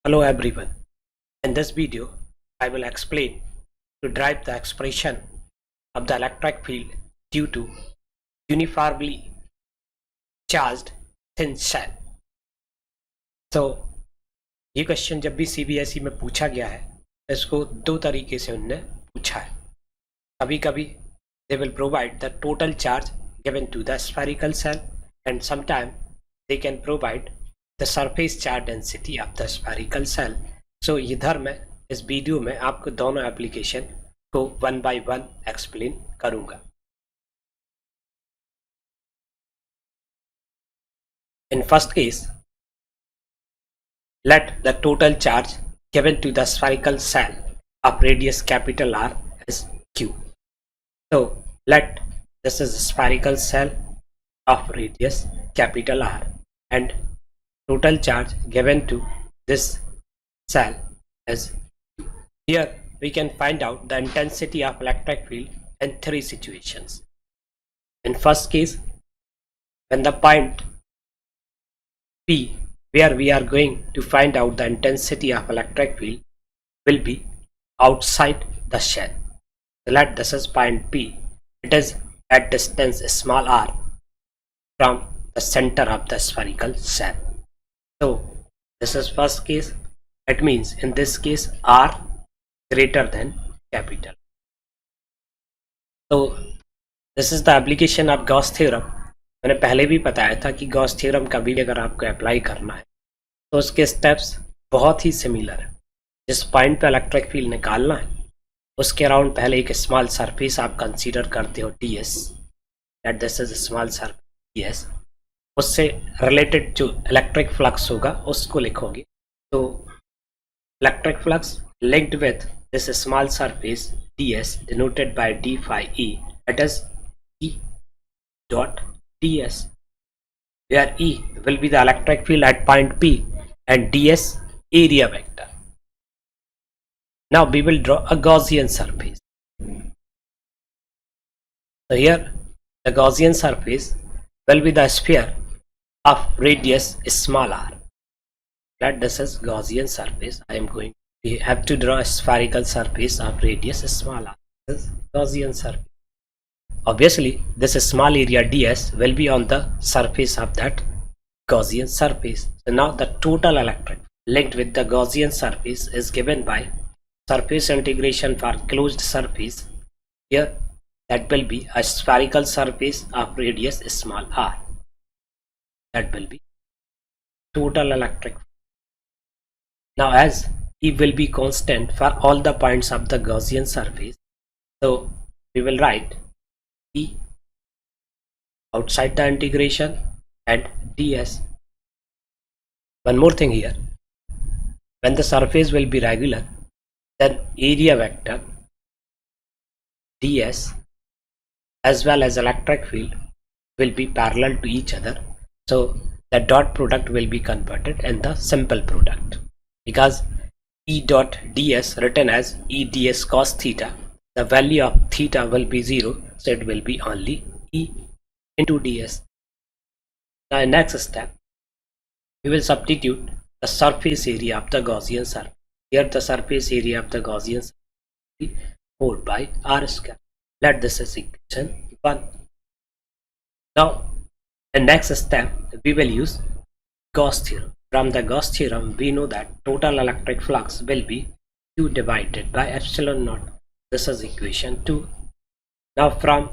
Hello everyone. In this video, I will explain to derive the expression of the electric field due to uniformly charged thin shell. So ये question जब भी CBSE में पूछा गया है इसको दो तरीके से उनने पूछा है. कभी कभी they will provide the total charge given to the spherical cell and sometimes they can provide the surface charge density of the spherical cell. So इधर मैं इस वीडियो में आपको दोनों एप्लीकेशन को वन बाय वन एक्सप्लेन करूंगा. In first case, let the total charge given to the spherical cell of radius capital R is Q. So let this is a spherical cell of radius capital R and total charge given to this cell is Q. Here we can find out the intensity of electric field in three situations. In first case, when the point P where we are going to find out the intensity of electric field will be outside the shell. So let this is point P. It is at distance small r from the center of the spherical cell. So this is first case. It means in this case r greater than capital. So this is the application of Gauss theorem. मैंने पहले भी बताया था कि Gauss theorem कभी भी अगर आपको अप्लाई करना है तो उसके स्टेप्स बहुत ही सिमिलर है. जिस पॉइंट पे इलेक्ट्रिक फील्ड निकालना है उसके अराउंड पहले एक स्मॉल सरफेस आप कंसीडर करते हो ds, that this is small surface ds. उससे रिलेटेड जो इलेक्ट्रिक फ्लक्स होगा उसको लिखोगे. तो electric flux linked with this small surface ds denoted by d phi e, it is E dot ds, where E will be the electric field at point P and ds area vector. Now we will draw a Gaussian surface. So here the Gaussian surface will be the sphere of radius small r. That this is Gaussian surface. We have to draw a spherical surface of radius small r. This is Gaussian surface. Obviously, this small area ds will be on the surface of that Gaussian surface. So now the total electric linked with the Gaussian surface is given by surface integration for closed surface. Here that will be a spherical surface of radius small r. That will be total electric. Now as E will be constant for all the points of the Gaussian surface, so we will write E outside the integration and ds. One more thing here, when the surface will be regular then area vector ds as well as electric field will be parallel to each other. So the dot product will be converted in the simple product, because E dot ds written as E ds cos theta, the value of theta will be 0, so it will be only E into ds. Now in next step we will substitute the surface area of the Gaussian surface. Here the surface area of the Gaussian surface will be 4 by r square. Let this is equation 1. Now in next step we will use Gauss theorem. From the Gauss theorem we know that total electric flux will be Q divided by epsilon naught. This is equation 2. Now from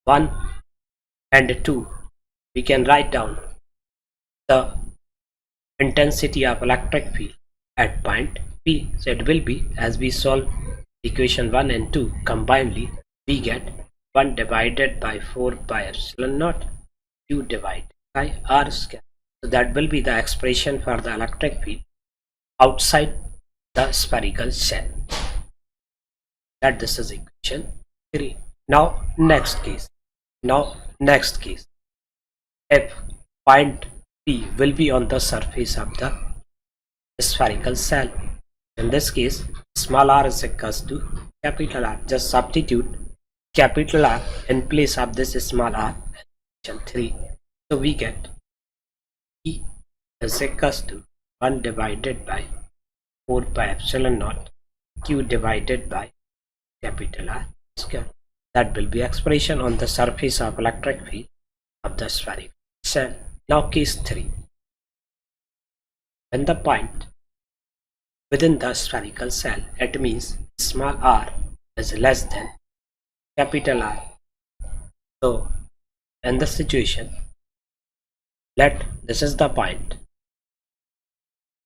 1 and 2 we can write down the intensity of electric field at point P. So it will be, as we solve equation 1 and 2 combinedly, we get 1 divided by 4 by epsilon naught Q divided by r square. So that will be the expression for the electric field outside the spherical shell. That this is equation 3. Now next case. If point P will be on the surface of the spherical cell, in this case small r is equals to capital R. Just substitute capital R in place of this small r, equation 3. So we get E is equals to 1 divided by 4 pi epsilon naught q divided by capital R square. That will be expression on the surface of electric field of the spherical cell. Now case 3. When the point within the spherical cell, it means small r is less than capital R. So in this situation, this is the point.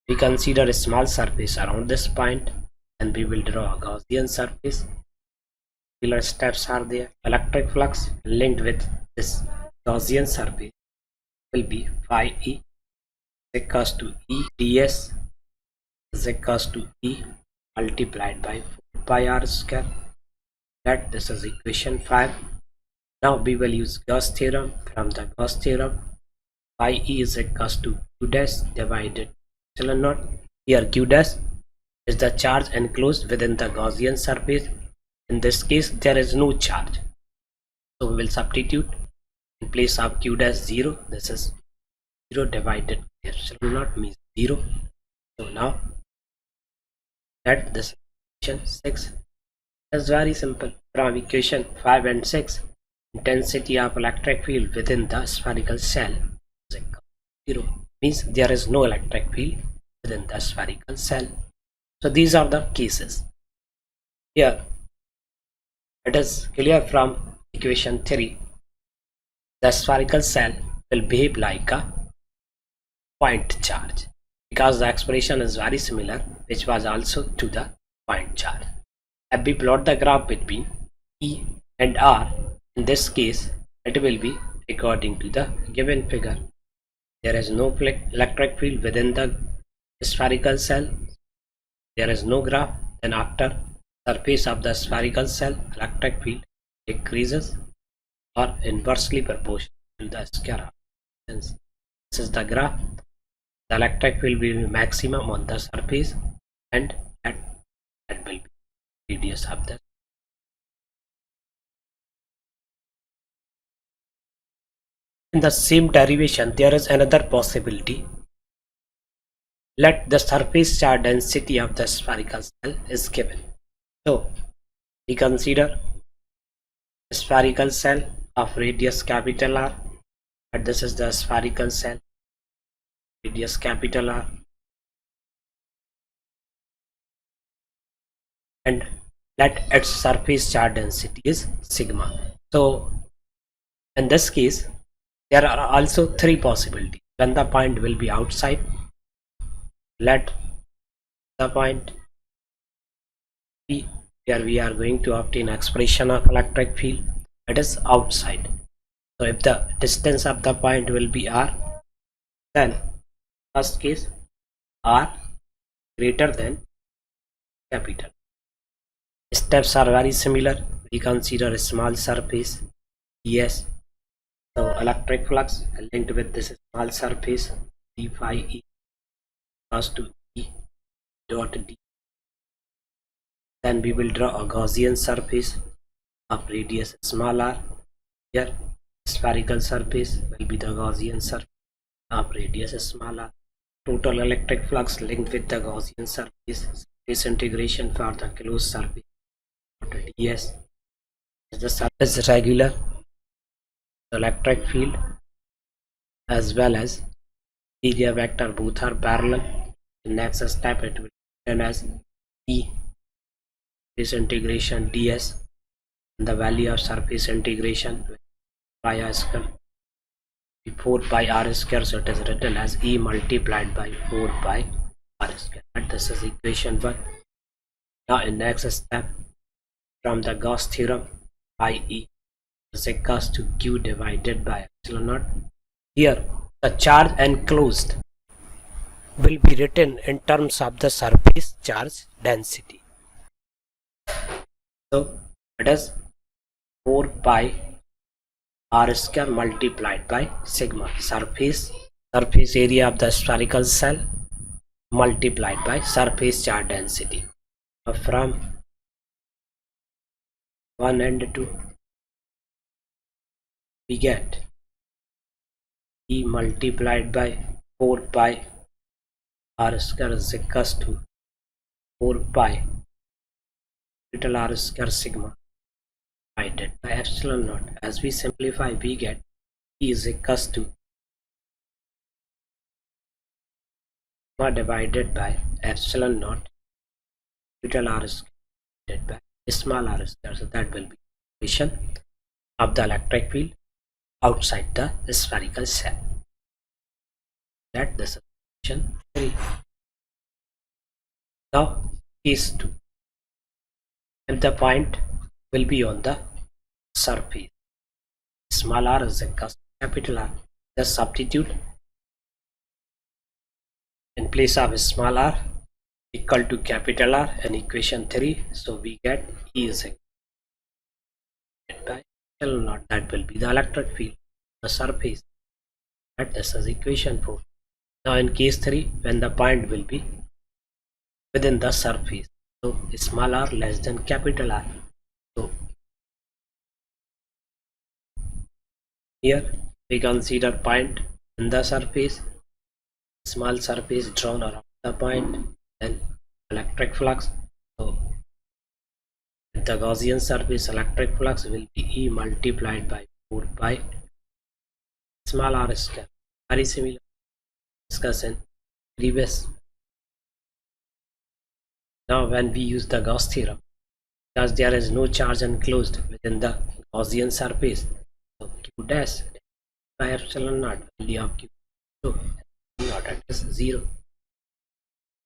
We consider a small surface around this point and we will draw a Gaussian surface. Similar steps are there. Electric flux linked with this Gaussian surface will be phi e is equals to E ds is equals to E multiplied by 4 pi r square. That this is equation 5. Now we will use Gauss theorem. From the Gauss theorem, phi e is equals to q dash divided epsilon naught. Here q dash is the charge enclosed within the Gaussian surface. In this case, there is no charge. So we will substitute in place of q dash 0. This is 0 divided by epsilon naught means 0. So now that this equation 6 is very simple. From equation 5 and 6, intensity of electric field within the spherical cell is equal to 0. Means there is no electric field within the spherical cell. So these are the cases. Here it is clear from equation 3, the spherical cell will behave like a point charge because the expression is very similar, which was also to the point charge. If we plot the graph between E and R, in this case it will be according to the given figure. There is no electric field within the spherical cell. There is no graph. Then after surface of the spherical cell, electric field decreases or inversely proportional to the square. Since this is the graph, the electric field will be maximum on the surface and that will be radius of the. In the same derivation, there is another possibility. Let the surface charge density of the spherical cell is given. So we consider a spherical cell of radius capital R, and this is the spherical cell, radius capital R, and let its surface charge density is sigma. So in this case, there are also 3 possibilities. When the point will be outside, let the point be where we are going to obtain expression of electric field, it is outside. So if the distance of the point will be r, then first case r greater than capital. Steps are very similar. We consider a small surface ds. So electric flux linked with this small surface d phi e equals to E dot d. Then we will draw a Gaussian surface of radius small r. Here spherical surface will be the Gaussian surface of radius small r. Total electric flux linked with the Gaussian surface integration for the closed surface ds. The surface is regular. The electric field as well as area vector both are parallel. The next step it will be written as E integration ds, and the value of surface integration pi r square 4 pi r square, so it is written as E multiplied by 4 pi r square, and this is equation 1. Now in next step, from the Gauss theorem, phi e is equals to q divided by epsilon naught. Here the charge enclosed will be written in terms of the surface charge density. So it is 4 pi r square multiplied by sigma, surface area of the spherical cell multiplied by surface charge density. So from 1 and 2 we get E multiplied by 4 pi r square is equals to 4 pi capital R square sigma divided by epsilon naught. As we simplify, we get E is equals to sigma divided by epsilon naught capital R square divided by small r square. So that will be equation of the electric field outside the spherical cell. That this is equation 3. Now case 2. If the point will be on the surface, small r is equals to capital R. Just substitute in place of small r equal to capital R in equation 3. So we get E is equal by epsilon naught. That will be the electric field on the surface. That this is equation 4. Now in case 3, when the point will be within the surface, so small r less than capital R. So here we consider point in the surface, small surface drawn around the point, then electric flux. So the Gaussian surface electric flux will be E multiplied by 4 pi small r square. Very similar discussion previous. Now when we use the Gauss theorem, because there is no charge enclosed within the Gaussian surface, so Q dash by epsilon naught value of Q, so naught is 0.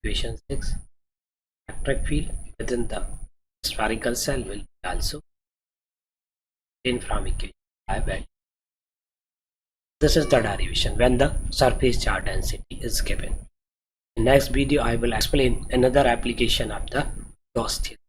Equation 6. Electric field within the spherical cell will be also obtained from equation 5 value. This is the derivation when the surface charge density is given. In next video I will explain another application of the Gauss theorem.